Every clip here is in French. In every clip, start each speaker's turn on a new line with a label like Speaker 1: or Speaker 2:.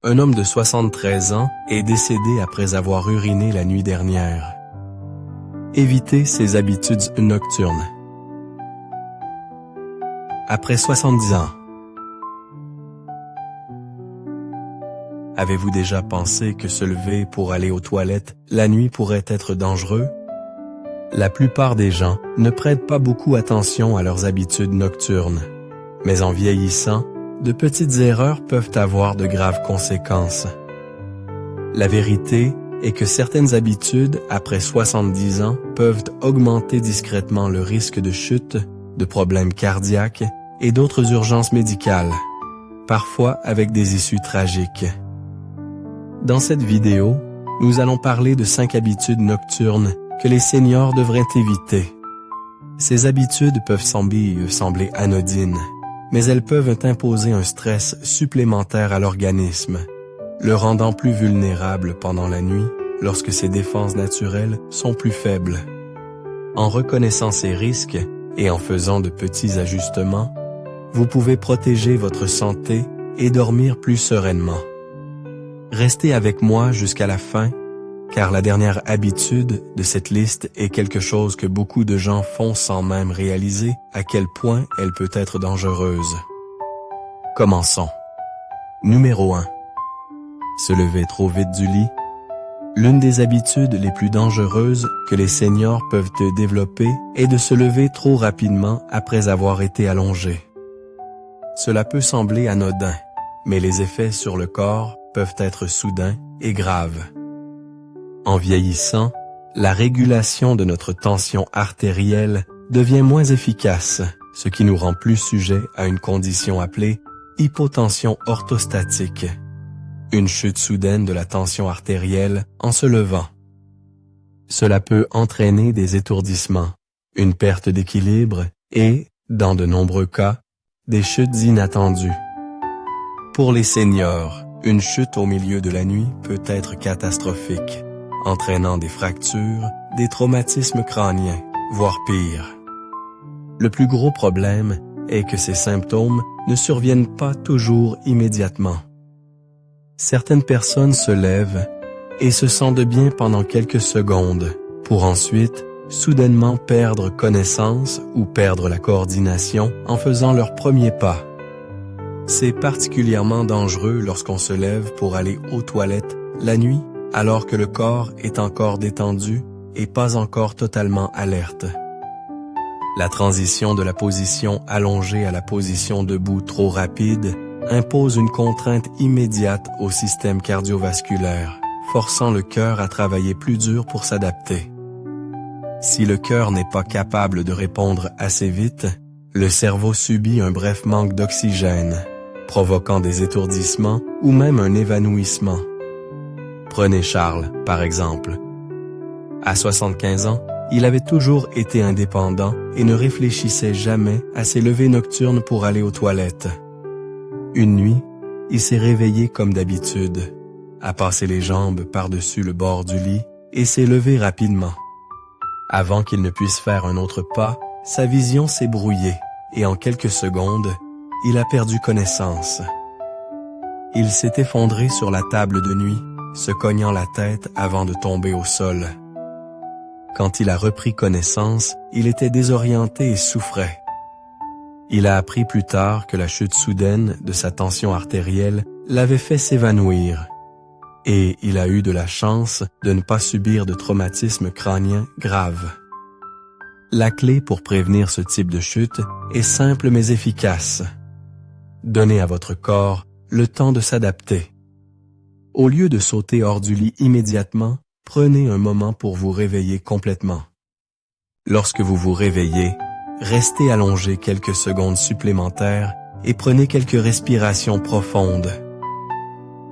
Speaker 1: Un homme de 73 ans est décédé après avoir uriné la nuit dernière. Évitez ses habitudes nocturnes. Après 70 ans. Avez-vous déjà pensé que se lever pour aller aux toilettes la nuit pourrait être dangereux? La plupart des gens ne prêtent pas beaucoup attention à leurs habitudes nocturnes. Mais en vieillissant, de petites erreurs peuvent avoir de graves conséquences. La vérité est que certaines habitudes, après 70 ans, peuvent augmenter discrètement le risque de chute, de problèmes cardiaques et d'autres urgences médicales, parfois avec des issues tragiques. Dans cette vidéo, nous allons parler de 5 habitudes nocturnes que les seniors devraient éviter. Ces habitudes peuvent sembler anodines, mais elles peuvent imposer un stress supplémentaire à l'organisme, le rendant plus vulnérable pendant la nuit lorsque ses défenses naturelles sont plus faibles. En reconnaissant ces risques et en faisant de petits ajustements, vous pouvez protéger votre santé et dormir plus sereinement. Restez avec moi jusqu'à la fin, car la dernière habitude de cette liste est quelque chose que beaucoup de gens font sans même réaliser à quel point elle peut être dangereuse. Commençons. Numéro 1. Se lever trop vite du lit. L'une des habitudes les plus dangereuses que les seniors peuvent développer est de se lever trop rapidement après avoir été allongés. Cela peut sembler anodin, mais les effets sur le corps peuvent être soudains et graves. En vieillissant, la régulation de notre tension artérielle devient moins efficace, ce qui nous rend plus sujets à une condition appelée hypotension orthostatique, une chute soudaine de la tension artérielle en se levant. Cela peut entraîner des étourdissements, une perte d'équilibre et, dans de nombreux cas, des chutes inattendues. Pour les seniors, une chute au milieu de la nuit peut être catastrophique, entraînant des fractures, des traumatismes crâniens, voire pire. Le plus gros problème est que ces symptômes ne surviennent pas toujours immédiatement. Certaines personnes se lèvent et se sentent bien pendant quelques secondes, pour ensuite soudainement perdre connaissance ou perdre la coordination en faisant leur premier pas. C'est particulièrement dangereux lorsqu'on se lève pour aller aux toilettes la nuit, alors que le corps est encore détendu et pas encore totalement alerte. La transition de la position allongée à la position debout trop rapide impose une contrainte immédiate au système cardiovasculaire, forçant le cœur à travailler plus dur pour s'adapter. Si le cœur n'est pas capable de répondre assez vite, le cerveau subit un bref manque d'oxygène, provoquant des étourdissements ou même un évanouissement. Prenez Charles, par exemple. À 75 ans, il avait toujours été indépendant et ne réfléchissait jamais à ses levées nocturnes pour aller aux toilettes. Une nuit, il s'est réveillé comme d'habitude, a passé les jambes par-dessus le bord du lit et s'est levé rapidement. Avant qu'il ne puisse faire un autre pas, sa vision s'est brouillée et en quelques secondes, il a perdu connaissance. Il s'est effondré sur la table de nuit, se cognant la tête avant de tomber au sol. Quand il a repris connaissance, il était désorienté et souffrait. Il a appris plus tard que la chute soudaine de sa tension artérielle l'avait fait s'évanouir. Et il a eu de la chance de ne pas subir de traumatisme crânien grave. La clé pour prévenir ce type de chute est simple mais efficace. Donnez à votre corps le temps de s'adapter. Au lieu de sauter hors du lit immédiatement, prenez un moment pour vous réveiller complètement. Lorsque vous vous réveillez, restez allongé quelques secondes supplémentaires et prenez quelques respirations profondes.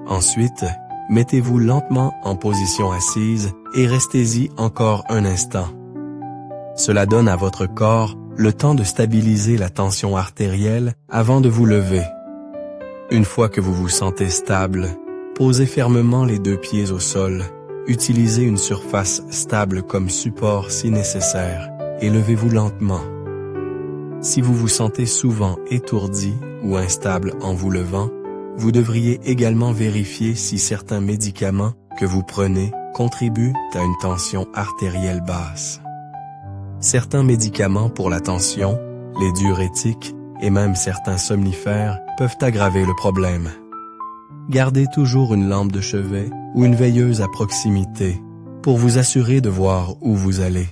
Speaker 1: Ensuite, mettez-vous lentement en position assise et restez-y encore un instant. Cela donne à votre corps le temps de stabiliser la tension artérielle avant de vous lever. Une fois que vous vous sentez stable, posez fermement les 2 pieds au sol, utilisez une surface stable comme support si nécessaire et levez-vous lentement. Si vous vous sentez souvent étourdi ou instable en vous levant, vous devriez également vérifier si certains médicaments que vous prenez contribuent à une tension artérielle basse. Certains médicaments pour la tension, les diurétiques et même certains somnifères peuvent aggraver le problème. Gardez toujours une lampe de chevet ou une veilleuse à proximité pour vous assurer de voir où vous allez.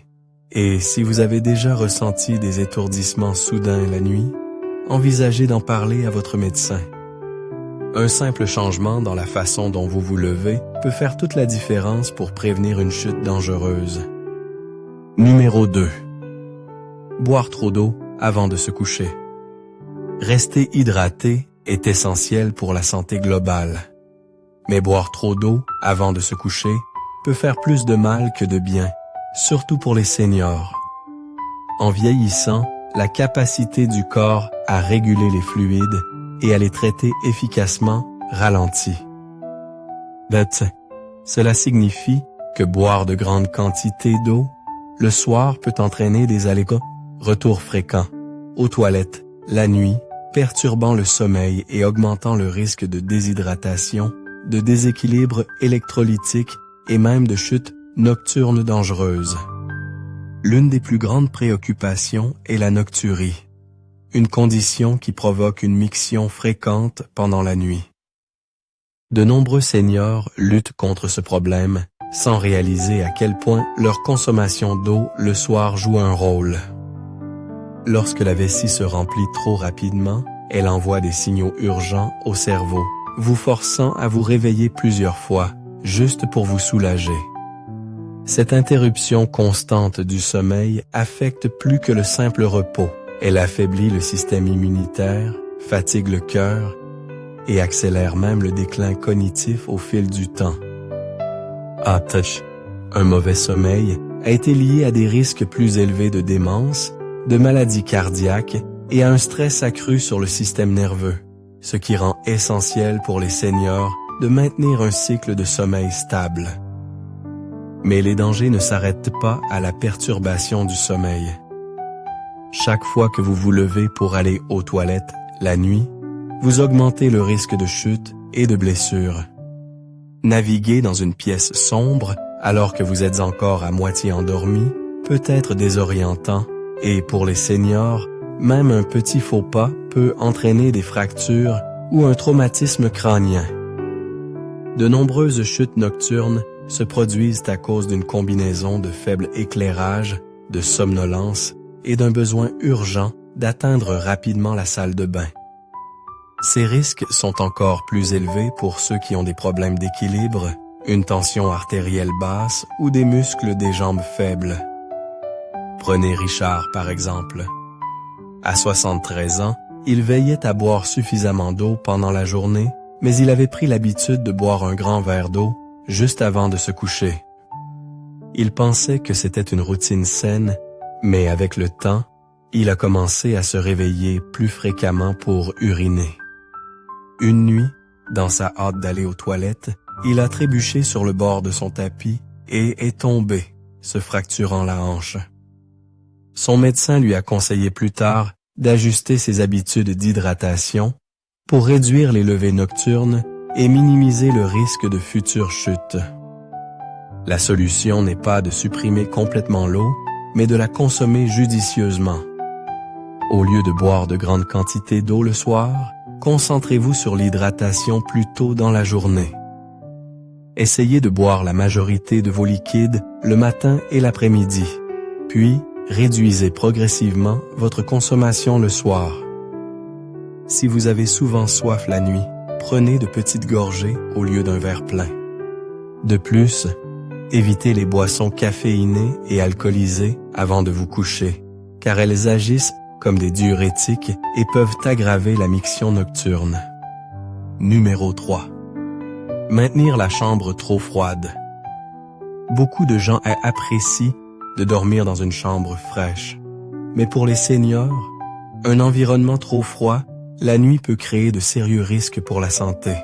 Speaker 1: Et si vous avez déjà ressenti des étourdissements soudains la nuit, envisagez d'en parler à votre médecin. Un simple changement dans la façon dont vous vous levez peut faire toute la différence pour prévenir une chute dangereuse. Numéro 2. Boire trop d'eau avant de se coucher. Rester hydraté est essentiel pour la santé globale. Mais boire trop d'eau avant de se coucher peut faire plus de mal que de bien, surtout pour les seniors. En vieillissant, la capacité du corps à réguler les fluides et à les traiter efficacement ralentit. Cela signifie que boire de grandes quantités d'eau le soir peut entraîner des allers-retours fréquents aux toilettes la nuit, perturbant le sommeil et augmentant le risque de déshydratation, de déséquilibre électrolytique et même de chute nocturne dangereuse. L'une des plus grandes préoccupations est la nocturie, une condition qui provoque une miction fréquente pendant la nuit. De nombreux seniors luttent contre ce problème sans réaliser à quel point leur consommation d'eau le soir joue un rôle. Lorsque la vessie se remplit trop rapidement, elle envoie des signaux urgents au cerveau, vous forçant à vous réveiller plusieurs fois, juste pour vous soulager. Cette interruption constante du sommeil affecte plus que le simple repos. Elle affaiblit le système immunitaire, fatigue le cœur et accélère même le déclin cognitif au fil du temps. Un mauvais sommeil a été lié à des risques plus élevés de démence, de maladies cardiaques et à un stress accru sur le système nerveux, ce qui rend essentiel pour les seniors de maintenir un cycle de sommeil stable. Mais les dangers ne s'arrêtent pas à la perturbation du sommeil. Chaque fois que vous vous levez pour aller aux toilettes la nuit, vous augmentez le risque de chute et de blessure. Naviguer dans une pièce sombre alors que vous êtes encore à moitié endormi peut être désorientant et pour les seniors, même un petit faux pas peut entraîner des fractures ou un traumatisme crânien. De nombreuses chutes nocturnes se produisent à cause d'une combinaison de faible éclairage, de somnolence et d'un besoin urgent d'atteindre rapidement la salle de bain. Ces risques sont encore plus élevés pour ceux qui ont des problèmes d'équilibre, une tension artérielle basse ou des muscles des jambes faibles. Prenez Richard par exemple. À 73 ans, il veillait à boire suffisamment d'eau pendant la journée, mais il avait pris l'habitude de boire un grand verre d'eau juste avant de se coucher. Il pensait que c'était une routine saine, mais avec le temps, il a commencé à se réveiller plus fréquemment pour uriner. Une nuit, dans sa hâte d'aller aux toilettes, il a trébuché sur le bord de son tapis et est tombé, se fracturant la hanche. Son médecin lui a conseillé plus tard d'ajuster ses habitudes d'hydratation pour réduire les levées nocturnes et minimiser le risque de futures chutes. La solution n'est pas de supprimer complètement l'eau, mais de la consommer judicieusement. Au lieu de boire de grandes quantités d'eau le soir, concentrez-vous sur l'hydratation plus tôt dans la journée. Essayez de boire la majorité de vos liquides le matin et l'après-midi, puis réduisez progressivement votre consommation le soir. Si vous avez souvent soif la nuit, prenez de petites gorgées au lieu d'un verre plein. De plus, évitez les boissons caféinées et alcoolisées avant de vous coucher, car elles agissent comme des diurétiques et peuvent aggraver la miction nocturne. Numéro 3. Maintenir la chambre trop froide. Beaucoup de gens apprécient de dormir dans une chambre fraîche. Mais pour les seniors, un environnement trop froid, la nuit peut créer de sérieux risques pour la santé.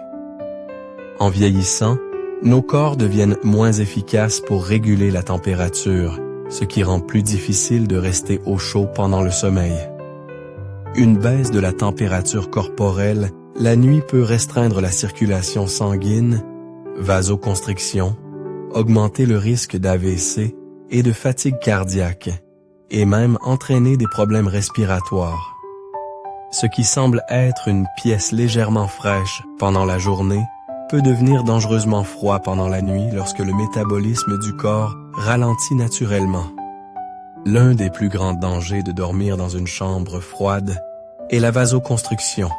Speaker 1: En vieillissant, nos corps deviennent moins efficaces pour réguler la température, ce qui rend plus difficile de rester au chaud pendant le sommeil. Une baisse de la température corporelle la nuit peut restreindre la circulation sanguine, vasoconstriction, augmenter le risque d'AVC et de fatigue cardiaque, et même entraîner des problèmes respiratoires. Ce qui semble être une pièce légèrement fraîche pendant la journée peut devenir dangereusement froid pendant la nuit lorsque le métabolisme du corps ralentit naturellement. L'un des plus grands dangers de dormir dans une chambre froide est la vasoconstriction,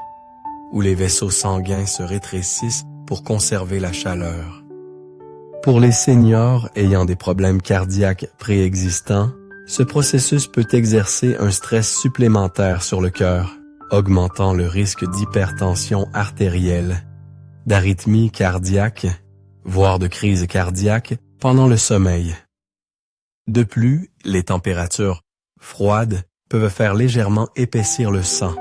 Speaker 1: où les vaisseaux sanguins se rétrécissent pour conserver la chaleur. Pour les seniors ayant des problèmes cardiaques préexistants, ce processus peut exercer un stress supplémentaire sur le cœur, augmentant le risque d'hypertension artérielle, d'arythmie cardiaque, voire de crise cardiaque pendant le sommeil. De plus, les températures froides peuvent faire légèrement épaissir le sang,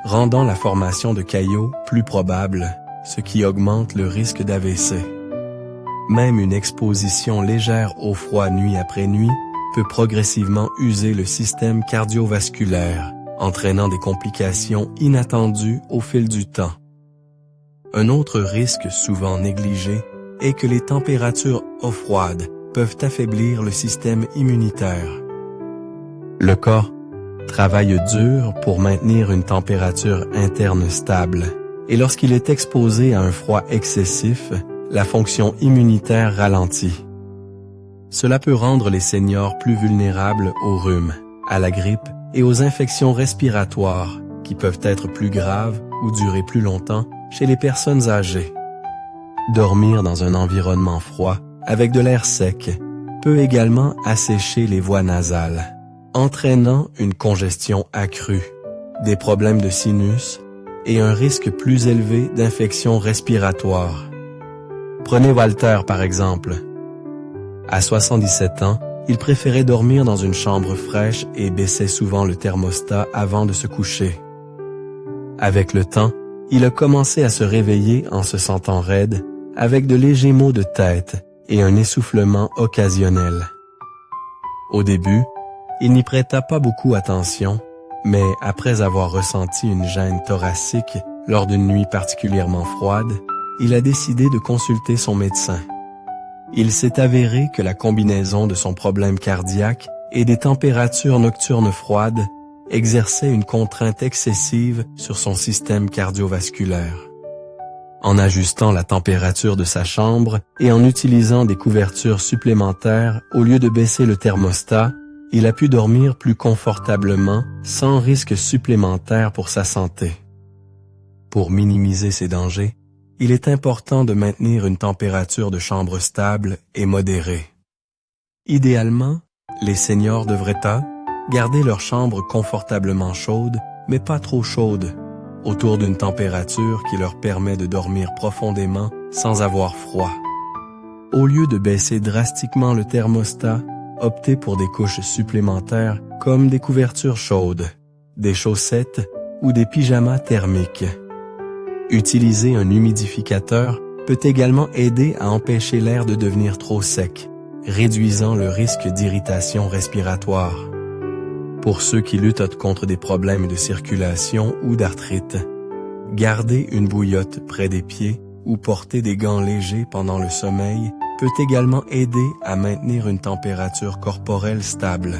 Speaker 1: rendant la formation de caillots plus probable, ce qui augmente le risque d'AVC. Même une exposition légère au froid nuit après nuit peut progressivement user le système cardiovasculaire, entraînant des complications inattendues au fil du temps. Un autre risque souvent négligé est que les températures eau froide peuvent affaiblir le système immunitaire. Le corps travaille dur pour maintenir une température interne stable, et lorsqu'il est exposé à un froid excessif, la fonction immunitaire ralentit. Cela peut rendre les seniors plus vulnérables au rhume, à la grippe et aux infections respiratoires qui peuvent être plus graves ou durer plus longtemps chez les personnes âgées. Dormir dans un environnement froid avec de l'air sec peut également assécher les voies nasales, entraînant une congestion accrue, des problèmes de sinus et un risque plus élevé d'infections respiratoires. Prenez Walter par exemple. À 77 ans, il préférait dormir dans une chambre fraîche et baissait souvent le thermostat avant de se coucher. Avec le temps, il a commencé à se réveiller en se sentant raide, avec de légers maux de tête et un essoufflement occasionnel. Au début, il n'y prêta pas beaucoup attention, mais après avoir ressenti une gêne thoracique lors d'une nuit particulièrement froide, il a décidé de consulter son médecin. Il s'est avéré que la combinaison de son problème cardiaque et des températures nocturnes froides exerçait une contrainte excessive sur son système cardiovasculaire. En ajustant la température de sa chambre et en utilisant des couvertures supplémentaires au lieu de baisser le thermostat, il a pu dormir plus confortablement sans risque supplémentaire pour sa santé. Pour minimiser ces dangers, il est important de maintenir une température de chambre stable et modérée. Idéalement, les seniors devraient garder leur chambre confortablement chaude, mais pas trop chaude, autour d'une température qui leur permet de dormir profondément sans avoir froid. Au lieu de baisser drastiquement le thermostat, optez pour des couches supplémentaires comme des couvertures chaudes, des chaussettes ou des pyjamas thermiques. Utiliser un humidificateur peut également aider à empêcher l'air de devenir trop sec, réduisant le risque d'irritation respiratoire. Pour ceux qui luttent contre des problèmes de circulation ou d'arthrite, garder une bouillotte près des pieds ou porter des gants légers pendant le sommeil peut également aider à maintenir une température corporelle stable.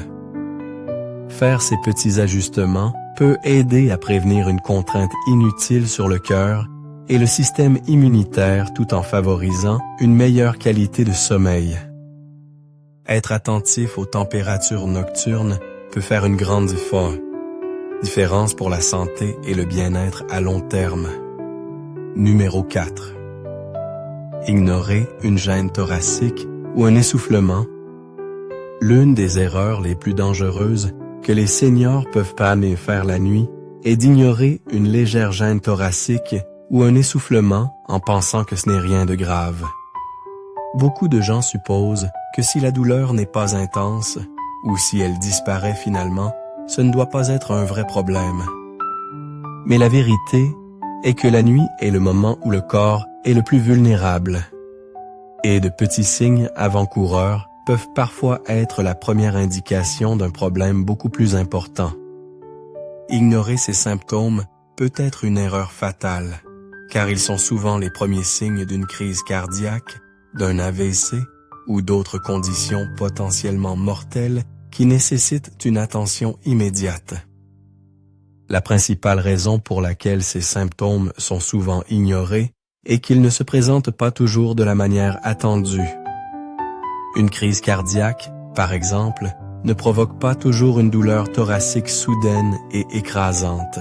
Speaker 1: Faire ces petits ajustements peut aider à prévenir une contrainte inutile sur le cœur et le système immunitaire tout en favorisant une meilleure qualité de sommeil. Être attentif aux températures nocturnes peut faire une grande différence pour la santé et le bien-être à long terme. Numéro 4. Ignorer une gêne thoracique ou un essoufflement. L'une des erreurs les plus dangereuses que les seniors peuvent faire la nuit est d'ignorer une légère gêne thoracique ou un essoufflement en pensant que ce n'est rien de grave. Beaucoup de gens supposent que si la douleur n'est pas intense ou si elle disparaît finalement, ce ne doit pas être un vrai problème. Mais la vérité est que la nuit est le moment où le corps est le plus vulnérable. Et de petits signes avant-coureurs peuvent parfois être la première indication d'un problème beaucoup plus important. Ignorer ces symptômes peut être une erreur fatale, car ils sont souvent les premiers signes d'une crise cardiaque, d'un AVC ou d'autres conditions potentiellement mortelles qui nécessitent une attention immédiate. La principale raison pour laquelle ces symptômes sont souvent ignorés est qu'ils ne se présentent pas toujours de la manière attendue. Une crise cardiaque, par exemple, ne provoque pas toujours une douleur thoracique soudaine et écrasante.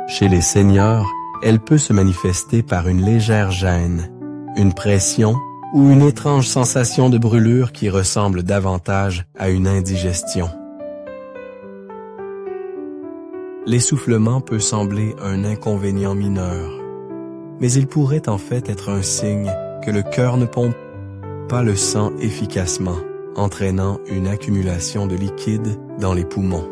Speaker 1: Chez les seniors, elle peut se manifester par une légère gêne, une pression ou une étrange sensation de brûlure qui ressemble davantage à une indigestion. L'essoufflement peut sembler un inconvénient mineur, mais il pourrait en fait être un signe que le cœur ne pompe pas le sang efficacement, entraînant une accumulation de liquide dans les poumons.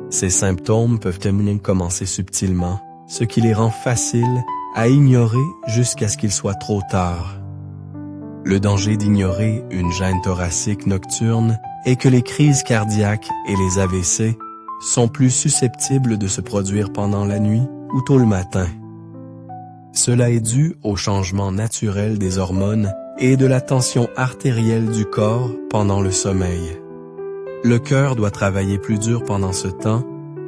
Speaker 1: Ces symptômes peuvent même commencer subtilement, ce qui les rend faciles à ignorer jusqu'à ce qu'il soit trop tard. Le danger d'ignorer une gêne thoracique nocturne est que les crises cardiaques et les AVC sont plus susceptibles de se produire pendant la nuit ou tôt le matin. Cela est dû au changement naturel des hormones et de la tension artérielle du corps pendant le sommeil. Le cœur doit travailler plus dur pendant ce temps,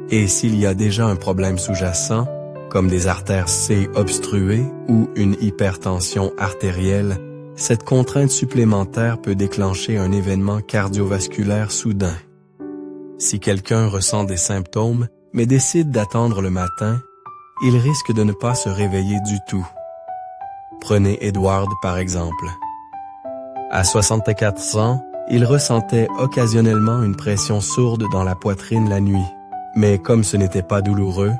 Speaker 1: et s'il y a déjà un problème sous-jacent, comme des artères C obstruées ou une hypertension artérielle, cette contrainte supplémentaire peut déclencher un événement cardiovasculaire soudain. Si quelqu'un ressent des symptômes, mais décide d'attendre le matin, il risque de ne pas se réveiller du tout. Prenez Edward par exemple. À 64 ans, il ressentait occasionnellement une pression sourde dans la poitrine la nuit, mais comme ce n'était pas douloureux,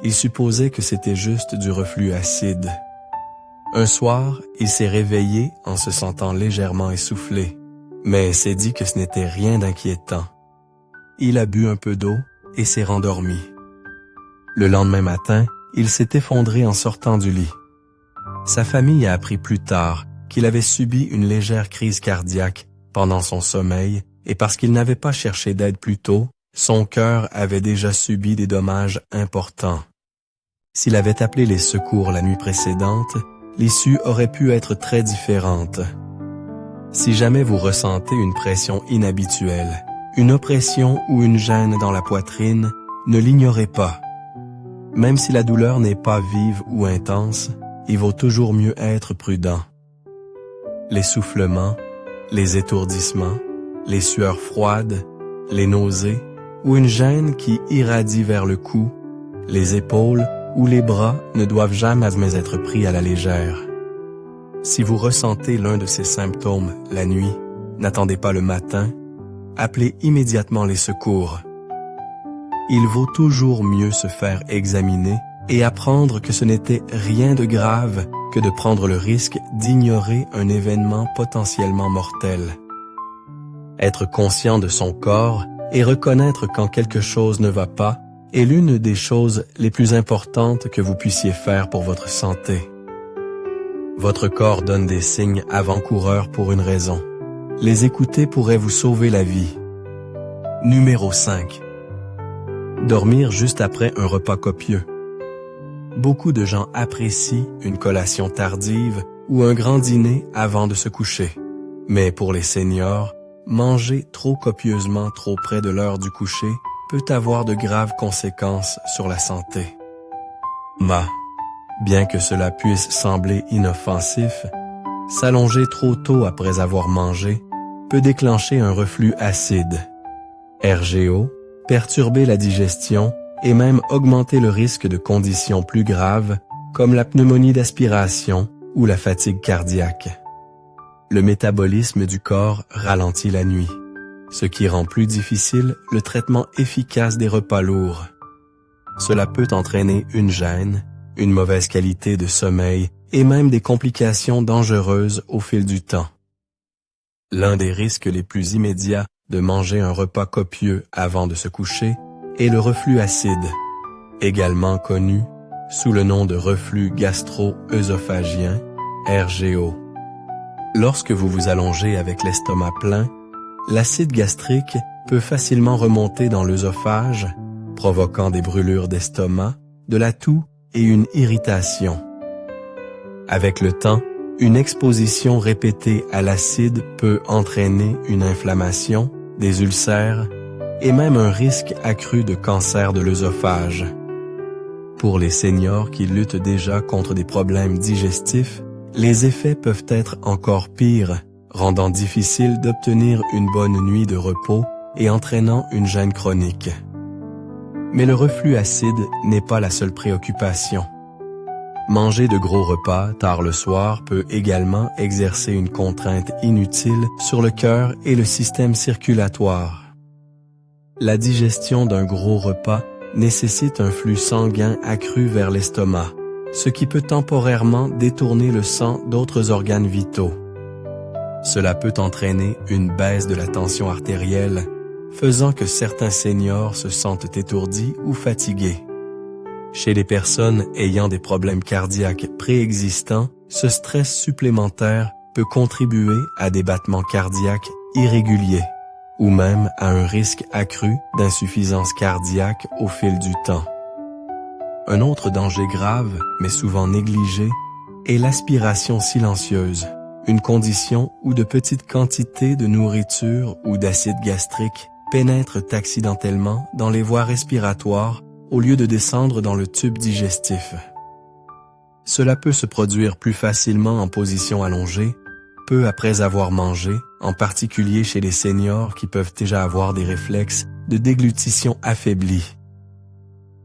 Speaker 1: il supposait que c'était juste du reflux acide. Un soir, il s'est réveillé en se sentant légèrement essoufflé, mais s'est dit que ce n'était rien d'inquiétant. Il a bu un peu d'eau et s'est rendormi. Le lendemain matin, il s'est effondré en sortant du lit. Sa famille a appris plus tard qu'il avait subi une légère crise cardiaque pendant son sommeil et parce qu'il n'avait pas cherché d'aide plus tôt, son cœur avait déjà subi des dommages importants. S'il avait appelé les secours la nuit précédente, l'issue aurait pu être très différente. Si jamais vous ressentez une pression inhabituelle, une oppression ou une gêne dans la poitrine, ne l'ignorez pas. Même si la douleur n'est pas vive ou intense, il vaut toujours mieux être prudent. L'essoufflement, les étourdissements, les sueurs froides, les nausées ou une gêne qui irradie vers le cou, les épaules ou les bras ne doivent jamais être pris à la légère. Si vous ressentez l'un de ces symptômes la nuit, n'attendez pas le matin, appelez immédiatement les secours. Il vaut toujours mieux se faire examiner et apprendre que ce n'était rien de grave que de prendre le risque d'ignorer un événement potentiellement mortel. Être conscient de son corps et reconnaître quand quelque chose ne va pas est l'une des choses les plus importantes que vous puissiez faire pour votre santé. Votre corps donne des signes avant-coureurs pour une raison. Les écouter pourrait vous sauver la vie. Numéro 5. Dormir juste après un repas copieux. Beaucoup de gens apprécient une collation tardive ou un grand dîner avant de se coucher. Mais pour les seniors, manger trop copieusement trop près de l'heure du coucher peut avoir de graves conséquences sur la santé. Bien que cela puisse sembler inoffensif, s'allonger trop tôt après avoir mangé peut déclencher un reflux acide, RGO, perturber la digestion et même augmenter le risque de conditions plus graves comme la pneumonie d'aspiration ou la fatigue cardiaque. Le métabolisme du corps ralentit la nuit, ce qui rend plus difficile le traitement efficace des repas lourds. Cela peut entraîner une gêne, une mauvaise qualité de sommeil et même des complications dangereuses au fil du temps. L'un des risques les plus immédiats de manger un repas copieux avant de se coucher est le reflux acide, également connu sous le nom de reflux gastro-œsophagien, RGO. Lorsque vous vous allongez avec l'estomac plein, l'acide gastrique peut facilement remonter dans l'œsophage, provoquant des brûlures d'estomac, de la toux et une irritation, Avec le temps, une exposition répétée à l'acide peut entraîner une inflammation, des ulcères et même un risque accru de cancer de l'œsophage. Pour les seniors qui luttent déjà contre des problèmes digestifs, les effets peuvent être encore pires, rendant difficile d'obtenir une bonne nuit de repos et entraînant une gêne chronique. Mais le reflux acide n'est pas la seule préoccupation. Manger de gros repas tard le soir peut également exercer une contrainte inutile sur le cœur et le système circulatoire. La digestion d'un gros repas nécessite un flux sanguin accru vers l'estomac, ce qui peut temporairement détourner le sang d'autres organes vitaux. Cela peut entraîner une baisse de la tension artérielle, faisant que certains seniors se sentent étourdis ou fatigués. Chez les personnes ayant des problèmes cardiaques préexistants, ce stress supplémentaire peut contribuer à des battements cardiaques irréguliers ou même à un risque accru d'insuffisance cardiaque au fil du temps. Un autre danger grave, mais souvent négligé, est l'aspiration silencieuse, une condition où de petites quantités de nourriture ou d'acide gastrique pénètrent accidentellement dans les voies respiratoires au lieu de descendre dans le tube digestif. Cela peut se produire plus facilement en position allongée, peu après avoir mangé, en particulier chez les seniors qui peuvent déjà avoir des réflexes de déglutition affaiblis.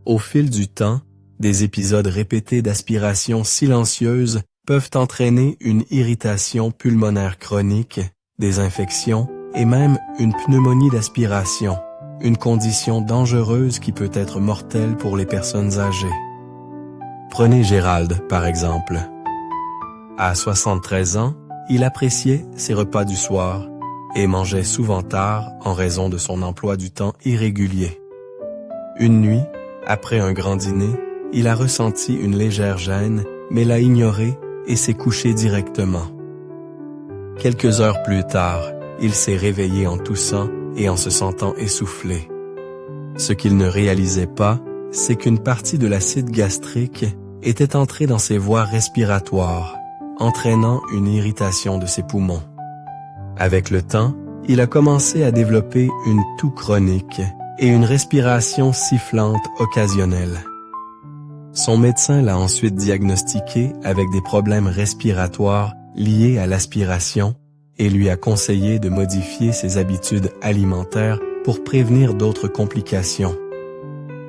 Speaker 1: Au fil du temps, des épisodes répétés d'aspiration silencieuse peuvent entraîner une irritation pulmonaire chronique, des infections et même une pneumonie d'aspiration, une condition dangereuse qui peut être mortelle pour les personnes âgées. Prenez Gérald, par exemple. À 73 ans, il appréciait ses repas du soir et mangeait souvent tard en raison de son emploi du temps irrégulier. Une nuit, après un grand dîner, il a ressenti une légère gêne, mais l'a ignorée et s'est couché directement. Quelques heures plus tard, il s'est réveillé en toussant et en se sentant essoufflé. Ce qu'il ne réalisait pas, c'est qu'une partie de l'acide gastrique était entrée dans ses voies respiratoires, entraînant une irritation de ses poumons. Avec le temps, il a commencé à développer une toux chronique et une respiration sifflante occasionnelle. Son médecin l'a ensuite diagnostiqué avec des problèmes respiratoires liés à l'aspiration et lui a conseillé de modifier ses habitudes alimentaires pour prévenir d'autres complications.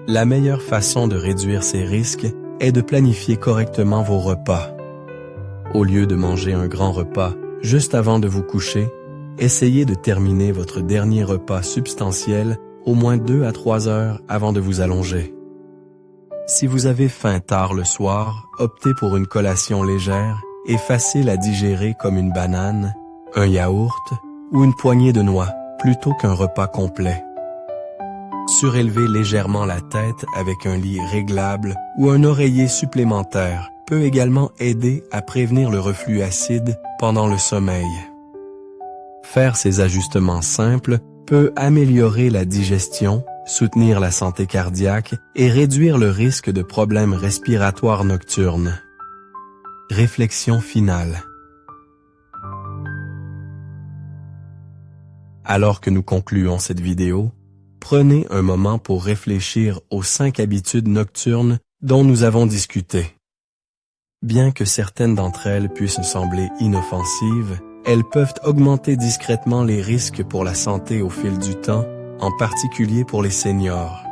Speaker 1: La meilleure façon de réduire ces risques est de planifier correctement vos repas. Au lieu de manger un grand repas juste avant de vous coucher, essayez de terminer votre dernier repas substantiel au moins 2 à 3 heures avant de vous allonger. Si vous avez faim tard le soir, optez pour une collation légère et facile à digérer comme une banane, un yaourt ou une poignée de noix plutôt qu'un repas complet. Surélevez légèrement la tête avec un lit réglable ou un oreiller supplémentaire peut également aider à prévenir le reflux acide pendant le sommeil. Faire ces ajustements simples peut améliorer la digestion, soutenir la santé cardiaque et réduire le risque de problèmes respiratoires nocturnes. Réflexion finale. Alors que nous concluons cette vidéo, prenez un moment pour réfléchir aux 5 habitudes nocturnes dont nous avons discuté. Bien que certaines d'entre elles puissent sembler inoffensives, elles peuvent augmenter discrètement les risques pour la santé au fil du temps, en particulier pour les seniors.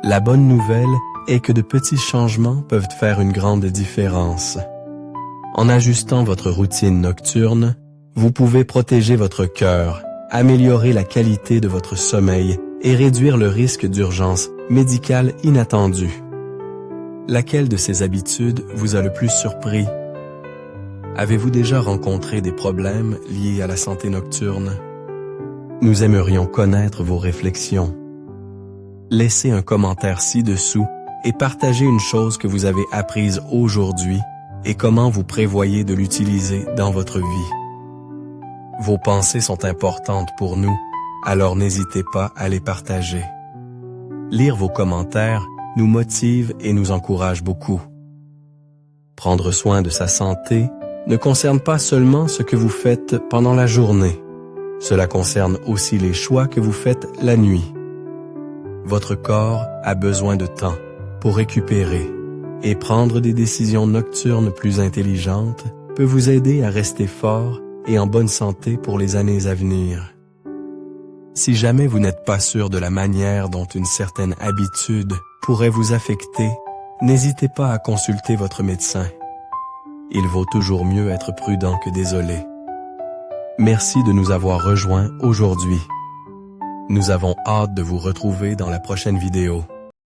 Speaker 1: La bonne nouvelle est que de petits changements peuvent faire une grande différence. En ajustant votre routine nocturne, vous pouvez protéger votre cœur, améliorer la qualité de votre sommeil et réduire le risque d'urgence médicale inattendue. Laquelle de ces habitudes vous a le plus surpris? Avez-vous déjà rencontré des problèmes liés à la santé nocturne? Nous aimerions connaître vos réflexions. Laissez un commentaire ci-dessous et partagez une chose que vous avez apprise aujourd'hui et comment vous prévoyez de l'utiliser dans votre vie. Vos pensées sont importantes pour nous, alors n'hésitez pas à les partager. Lire vos commentaires nous motive et nous encourage beaucoup. Prendre soin de sa santé ne concerne pas seulement ce que vous faites pendant la journée. Cela concerne aussi les choix que vous faites la nuit. Votre corps a besoin de temps pour récupérer et prendre des décisions nocturnes plus intelligentes peut vous aider à rester fort et en bonne santé pour les années à venir. Si jamais vous n'êtes pas sûr de la manière dont une certaine habitude pourrait vous affecter, n'hésitez pas à consulter votre médecin. Il vaut toujours mieux être prudent que désolé. Merci de nous avoir rejoints aujourd'hui. Nous avons hâte de vous retrouver dans la prochaine vidéo.